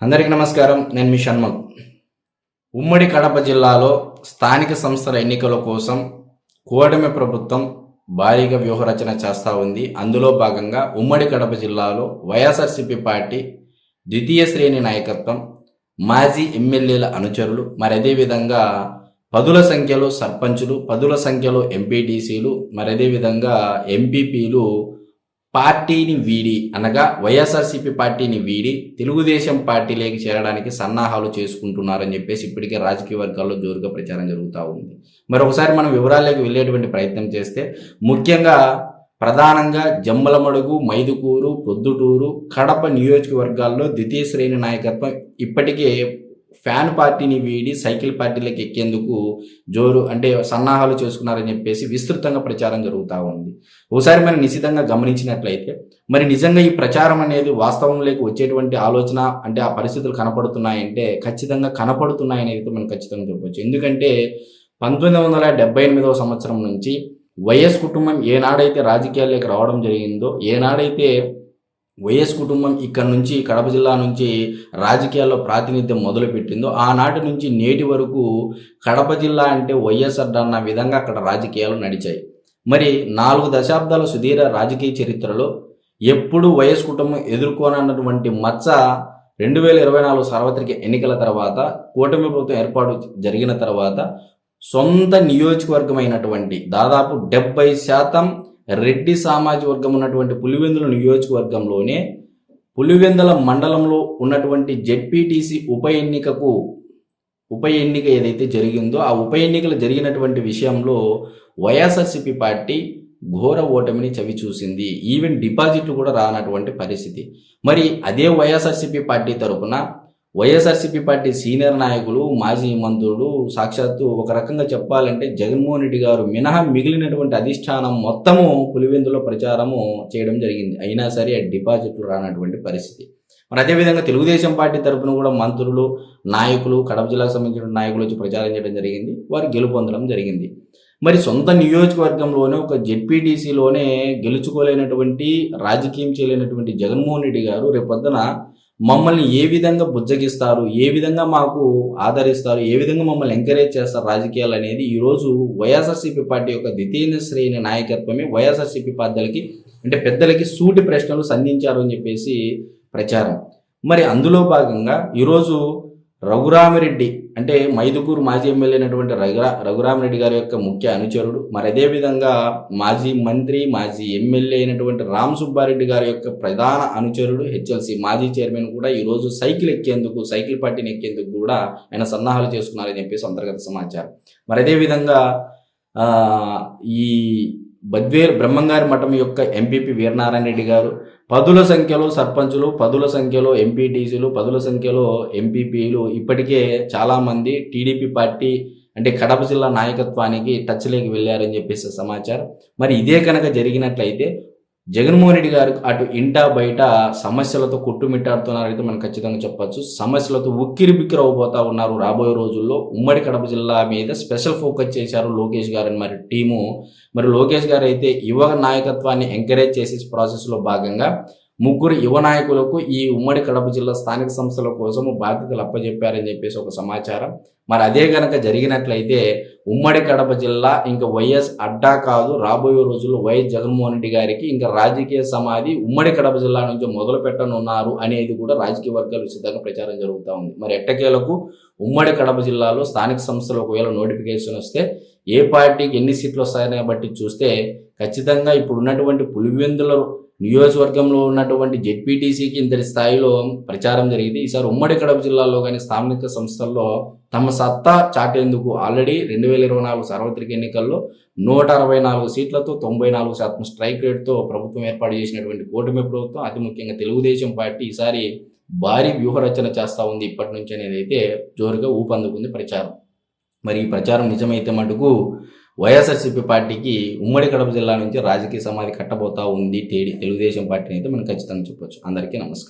అందరికీ నమస్కారం. నేను మీ షణ్ముఖ్. ఉమ్మడి కడప జిల్లాలో స్థానిక సంస్థల ఎన్నికల కోసం కూటమి ప్రభుత్వం భారీగా వ్యూహరచన చేస్తూ ఉంది. అందులో భాగంగా ఉమ్మడి కడప జిల్లాలో వైఎస్ఆర్సీపీ పార్టీ ద్వితీయ శ్రేణి నాయకత్వం, మాజీ ఎమ్మెల్యేల అనుచరులు, మరి అదేవిధంగా పదుల సంఖ్యలో సర్పంచులు, పదుల సంఖ్యలో ఎంపీటీసీలు, మరి అదేవిధంగా ఎంపీపీలు పార్టీని వీడి అనగా వైఎస్ఆర్సీపీ పార్టీని వీడి తెలుగుదేశం పార్టీలోకి చేరడానికి సన్నాహాలు చేసుకుంటున్నారని చెప్పేసి ఇప్పటికే రాజకీయ వర్గాల్లో జోరుగా ప్రచారం జరుగుతూ ఉంది. మరి ఒకసారి మనం వివరాల్లోకి వెళ్ళేటువంటి ప్రయత్నం చేస్తే ముఖ్యంగా ప్రధానంగా జమ్మలమడుగు, మైదుకూరు, పొద్దుటూరు, కడప నియోజకవర్గాల్లో ద్వితీయ శ్రేణి నాయకత్వం ఇప్పటికే ఫ్యాన్ పార్టీని వీడి సైకిల్ పార్టీలకు ఎక్కేందుకు సన్నాహాలు చేసుకున్నారని చెప్పేసి విస్తృతంగా ప్రచారం జరుగుతూ ఉంది. ఒకసారి మనం నిశ్చితంగా గమనించినట్లయితే మరి నిజంగా ఈ ప్రచారం అనేది వాస్తవంలోకి వచ్చేటువంటి ఆలోచన అంటే ఆ పరిస్థితులు కనపడుతున్నాయంటే ఖచ్చితంగా కనపడుతున్నాయని అయితే మనం ఖచ్చితంగా చెప్పవచ్చు. ఎందుకంటే 1978వ సంవత్సరం నుంచి వైఎస్ కుటుంబం ఏనాడైతే రాజకీయాల్లోకి రావడం జరిగిందో, ఏనాడైతే వైఎస్ కుటుంబం ఇక్కడ నుంచి కడప జిల్లా నుంచి రాజకీయాల్లో ప్రాతినిధ్యం మొదలుపెట్టిందో ఆనాటి నుంచి నేటి వరకు కడప జిల్లా అంటే వైఎస్ఆర్ అన్న విధంగా అక్కడ రాజకీయాలు నడిచాయి. మరి 4 దశాబ్దాల సుదీర్ఘ రాజకీయ చరిత్రలో ఎప్పుడు వైఎస్ కుటుంబం ఎదుర్కోనన్నటువంటి మచ్చ 2024 సార్వత్రిక ఎన్నికల తర్వాత కూటమి ప్రభుత్వం ఏర్పాటు జరిగిన తర్వాత సొంత నియోజకవర్గమైనటువంటి దాదాపు 70% రెడ్డి సామాజిక వర్గం ఉన్నటువంటి పులివెందుల నియోజకవర్గంలోనే పులివెందుల మండలంలో ఉన్నటువంటి జెడ్పీటీసీ ఉప ఎన్నిక ఏదైతే జరిగిందో ఆ ఉప ఎన్నికలు జరిగినటువంటి విషయంలో వైఎస్ఆర్సీపీ పార్టీ ఘోర ఓటమిని చవి చూసింది. ఈవెన్ డిపాజిట్లు కూడా రానటువంటి పరిస్థితి. మరి అదే వైఎస్ఆర్సీపీ పార్టీ తరఫున వైఎస్ఆర్సీపీ పార్టీ సీనియర్ నాయకులు, మాజీ మంత్రులు, సాక్షాత్తు ఒక రకంగా చెప్పాలంటే జగన్మోహన్ రెడ్డి గారు మినహా మిగిలినటువంటి అధిష్టానం మొత్తము పులివెందులో ప్రచారము చేయడం జరిగింది. అయినా సరే డిపాజిట్లు రానటువంటి పరిస్థితి. మరి అదేవిధంగా తెలుగుదేశం పార్టీ తరఫున కూడా మంత్రులు, నాయకులు, కడప జిల్లాకు సంబంధించిన నాయకులు వచ్చి ప్రచారం చేయడం జరిగింది. వారు గెలుపొందడం జరిగింది. మరి సొంత నియోజకవర్గంలోనే ఒక జెడ్పీటీసీలోనే గెలుచుకోలేనటువంటి, రాజకీయం చేయలేనటువంటి జగన్మోహన్ రెడ్డి గారు రేపొద్దున మమ్మల్ని ఏ విధంగా బుజ్జగిస్తారు, ఏ విధంగా మాకు ఆదరిస్తారు, ఏ విధంగా మమ్మల్ని ఎంకరేజ్ చేస్తారు రాజకీయాలు అనేది ఈరోజు వైఎస్ఆర్సీపీ పార్టీ యొక్క ద్వితీయ శ్రేణి నాయకత్వమే వైఎస్ఆర్సీపీ పెద్దలకి సూటి ప్రశ్నలు సంధించారు అని చెప్పేసి ప్రచారం. మరి అందులో భాగంగా ఈరోజు రఘురామిరెడ్డి అంటే మైదుకూరు మాజీ ఎమ్మెల్యే అయినటువంటి రఘురామిరెడ్డి గారి యొక్క ముఖ్య అనుచరుడు, మరి అదేవిధంగా మాజీ మంత్రి, మాజీ ఎమ్మెల్యే అయినటువంటి రామ్ సుబ్బారెడ్డి గారి యొక్క ప్రధాన అనుచరుడు, హెచ్ఎల్సీ మాజీ చైర్మన్ కూడా ఈరోజు సైకిల్ పార్టీని ఎక్కేందుకు కూడా ఆయన సన్నాహాలు చేసుకున్నారని చెప్పేసి అంతర్గత సమాచారం. మరి అదేవిధంగా ఈ బద్వేల్ బ్రహ్మంగారి మఠం యొక్క ఎంపీపీ వీరనారాయణ రెడ్డి గారు, పదుల సంఖ్యలో సర్పంచులు, పదుల సంఖ్యలో ఎంపీటీసీలు, పదుల సంఖ్యలో ఎంపీపీలు ఇప్పటికే చాలామంది టీడీపీ పార్టీ అంటే కడప జిల్లా నాయకత్వానికి టచ్లోకి వెళ్ళారని చెప్పేసి సమాచారం. మరి ఇదే కనుక జరిగినట్లయితే జగన్మోహన్ రెడ్డి గారు అటు ఇంటా బయట సమస్యలతో కొట్టుమిట్టాడుతున్నారైతే మనం ఖచ్చితంగా చెప్పచ్చు. సమస్యలతో ఉక్కిరిబిక్కిరి అవబోతా ఉన్నారు. రాబోయే రోజుల్లో ఉమ్మడి కడప జిల్లా మీద స్పెషల్ ఫోకస్ చేశారు లోకేష్ గారు మరి టీము. మరి లోకేష్ గారు అయితే యువ నాయకత్వాన్ని ఎంకరేజ్ చేసే ప్రాసెస్లో భాగంగా 3 యువ నాయకులకు ఈ ఉమ్మడి కడప జిల్లా స్థానిక సంస్థల కోసం బాధ్యతలు అప్పచెప్పారని చెప్పేసి ఒక సమాచారం. మరి అదే కనుక జరిగినట్లయితే ఉమ్మడి కడప జిల్లా ఇంకా వైఎస్ అడ్డా కాదు, రాబోయే రోజుల్లో వైఎస్ జగన్మోహన్ రెడ్డి గారికి ఇంకా రాజకీయ సమాధి ఉమ్మడి కడప జిల్లా నుంచి మొదలు పెట్టనున్నారు అనేది కూడా రాజకీయ వర్గాలు విస్తృతంగా ప్రచారం జరుగుతూ ఉంది. మరి ఎట్టకేలకు ఉమ్మడి కడప జిల్లాలో స్థానిక సంస్థలు ఒకవేళ నోటిఫికేషన్ వస్తే ఏ పార్టీకి ఎన్ని సీట్లు వస్తాయనే బట్టి చూస్తే ఖచ్చితంగా ఇప్పుడు ఉన్నటువంటి పులివెందుల నియోజకవర్గంలో ఉన్నటువంటి జెడ్పీటీసీకి ఇంతటి స్థాయిలో ప్రచారం జరిగింది. ఈసారి ఉమ్మడి కడప జిల్లాలో కానీ స్థానిక సంస్థల్లో తమ సత్తా చాటేందుకు ఆల్రెడీ 2024 సార్వత్రిక ఎన్నికల్లో 164 సీట్లతో 94% స్ట్రైక్ రేట్తో ప్రభుత్వం ఏర్పాటు చేసినటువంటి కూటమి ప్రభుత్వం, అతి ముఖ్యంగా తెలుగుదేశం పార్టీ ఈసారి భారీ వ్యూహరచన చేస్తూ ఉంది ఇప్పటి నుంచి అనేది అయితే జోరుగా ఊపందుకుంది ప్రచారం. మరి ఈ ప్రచారం నిజమైతే మటుకు వైఎస్ఆర్సీపీ పార్టీకి ఉమ్మడి కడప జిల్లా నుంచి రాజకీయ సమాధి కట్టబోతా ఉంది తెలుగుదేశం పార్టీని అయితే మనం ఖచ్చితంగా చెప్పొచ్చు. అందరికీ నమస్కారం.